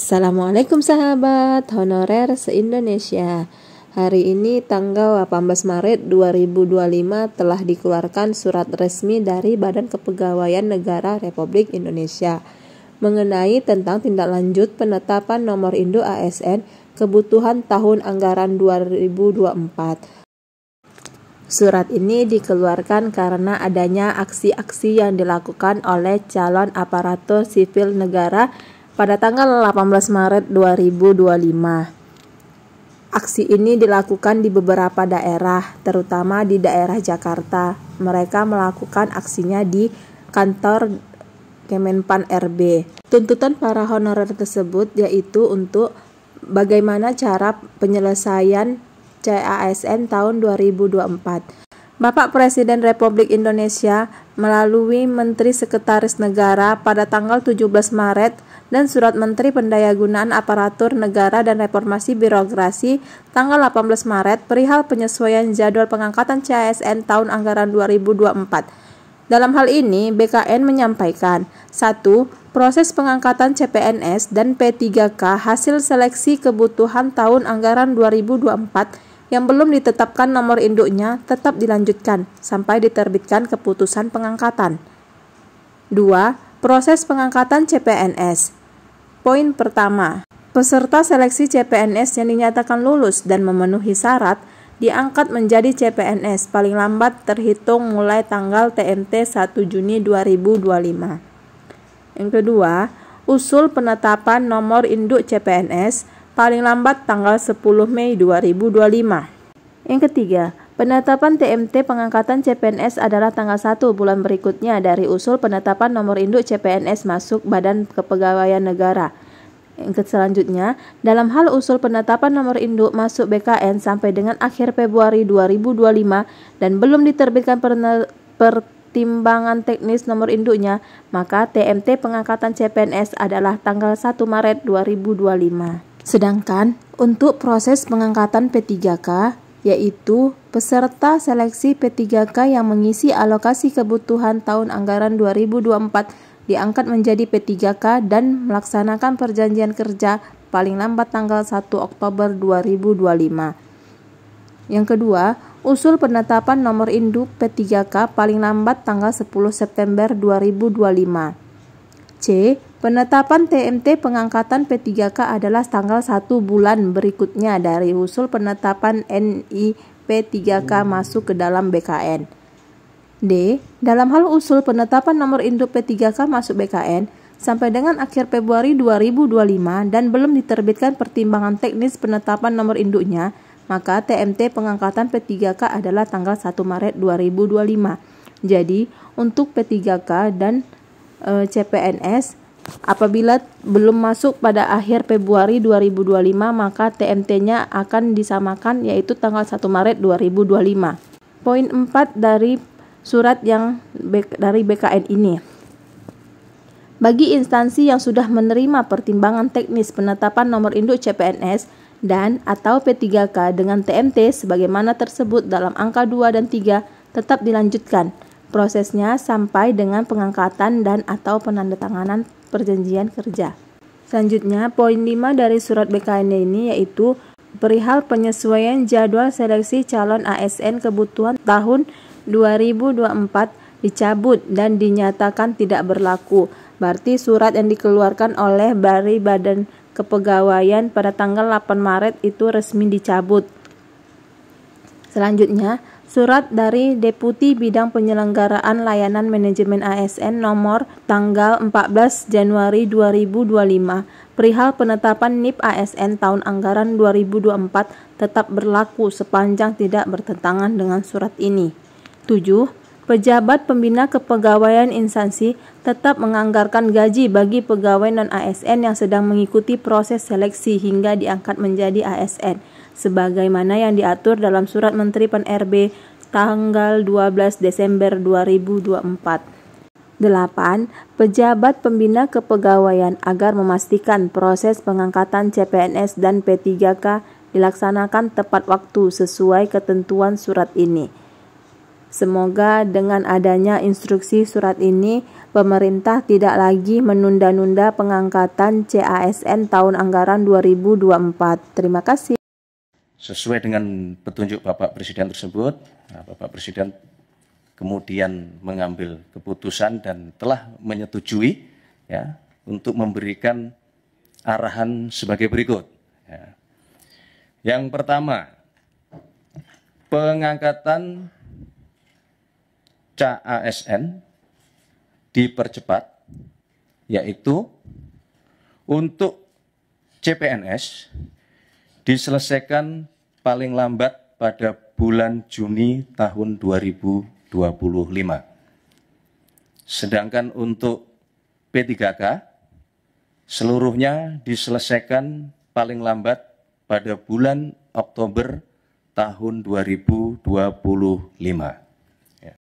Assalamualaikum sahabat honorer se-Indonesia. Hari ini tanggal 18 Maret 2025 telah dikeluarkan surat resmi dari Badan Kepegawaian Negara Republik Indonesia mengenai tentang tindak lanjut penetapan nomor induk ASN kebutuhan tahun anggaran 2024. Surat ini dikeluarkan karena adanya aksi-aksi yang dilakukan oleh calon aparatur sipil negara pada tanggal 18 Maret 2025. Aksi ini dilakukan di beberapa daerah, terutama di daerah Jakarta. Mereka melakukan aksinya di kantor Kemenpan RB. Tuntutan para honorer tersebut yaitu untuk bagaimana cara penyelesaian CASN tahun 2024. Bapak Presiden Republik Indonesia melalui Menteri Sekretaris Negara pada tanggal 17 Maret dan Surat Menteri Pendayagunaan Aparatur Negara dan Reformasi Birokrasi tanggal 18 Maret perihal penyesuaian jadwal pengangkatan CASN tahun anggaran 2024. Dalam hal ini, BKN menyampaikan 1. Proses pengangkatan CPNS dan P3K hasil seleksi kebutuhan tahun anggaran 2024 yang belum ditetapkan nomor induknya tetap dilanjutkan sampai diterbitkan keputusan pengangkatan. 2. Proses pengangkatan CPNS. Poin pertama, peserta seleksi CPNS yang dinyatakan lulus dan memenuhi syarat diangkat menjadi CPNS paling lambat terhitung mulai tanggal TMT 1 Juni 2025. Yang kedua, usul penetapan nomor induk CPNS paling lambat tanggal 10 Mei 2025. Yang ketiga, penetapan TMT pengangkatan CPNS adalah tanggal 1 bulan berikutnya dari usul penetapan nomor induk CPNS masuk Badan Kepegawaian Negara. Yang selanjutnya, dalam hal usul penetapan nomor induk masuk BKN sampai dengan akhir Februari 2025 dan belum diterbitkan pertimbangan teknis nomor induknya, maka TMT pengangkatan CPNS adalah tanggal 1 Maret 2025. Sedangkan untuk proses pengangkatan P3K, yaitu peserta seleksi P3K yang mengisi alokasi kebutuhan tahun anggaran 2024 diangkat menjadi P3K dan melaksanakan perjanjian kerja paling lambat tanggal 1 Oktober 2025. Yang kedua, usul penetapan nomor induk P3K paling lambat tanggal 10 September 2025. C. Penetapan TMT pengangkatan P3K adalah tanggal 1 bulan berikutnya dari usul penetapan NI P3K masuk ke dalam BKN. D. Dalam hal usul penetapan nomor induk P3K masuk BKN sampai dengan akhir Februari 2025 dan belum diterbitkan pertimbangan teknis penetapan nomor induknya, maka TMT pengangkatan P3K adalah tanggal 1 Maret 2025. Jadi, untuk P3K dan CPNS apabila belum masuk pada akhir Februari 2025, maka TMT-nya akan disamakan yaitu tanggal 1 Maret 2025. Poin 4 dari surat yang dari BKN ini. Bagi instansi yang sudah menerima pertimbangan teknis penetapan nomor induk CPNS dan atau P3K dengan TMT sebagaimana tersebut dalam angka 2 dan 3 tetap dilanjutkan prosesnya sampai dengan pengangkatan dan atau penandatanganan perjanjian kerja. Selanjutnya, poin 5 dari surat BKN ini yaitu perihal penyesuaian jadwal seleksi calon ASN kebutuhan tahun 2024 dicabut dan dinyatakan tidak berlaku. Berarti surat yang dikeluarkan oleh Badan Kepegawaian pada tanggal 8 Maret itu resmi dicabut. Selanjutnya, surat dari Deputi Bidang Penyelenggaraan Layanan Manajemen ASN nomor tanggal 14 Januari 2025 perihal penetapan NIP ASN tahun anggaran 2024 tetap berlaku sepanjang tidak bertentangan dengan surat ini. 7. Pejabat pembina kepegawaian instansi tetap menganggarkan gaji bagi pegawai non-ASN yang sedang mengikuti proses seleksi hingga diangkat menjadi ASN, sebagaimana yang diatur dalam Surat Menteri Pen-RB tanggal 12 Desember 2024. 8. Pejabat pembina kepegawaian agar memastikan proses pengangkatan CPNS dan P3K dilaksanakan tepat waktu sesuai ketentuan surat ini. Semoga dengan adanya instruksi surat ini, pemerintah tidak lagi menunda-nunda pengangkatan CASN tahun anggaran 2024. Terima kasih. Sesuai dengan petunjuk Bapak Presiden tersebut, Bapak Presiden kemudian mengambil keputusan dan telah menyetujui ya untuk memberikan arahan sebagai berikut. Ya. Yang pertama, pengangkatan CASN dipercepat, yaitu untuk CPNS diselesaikan paling lambat pada bulan Juni tahun 2025. Sedangkan untuk P3K seluruhnya diselesaikan paling lambat pada bulan Oktober tahun 2025.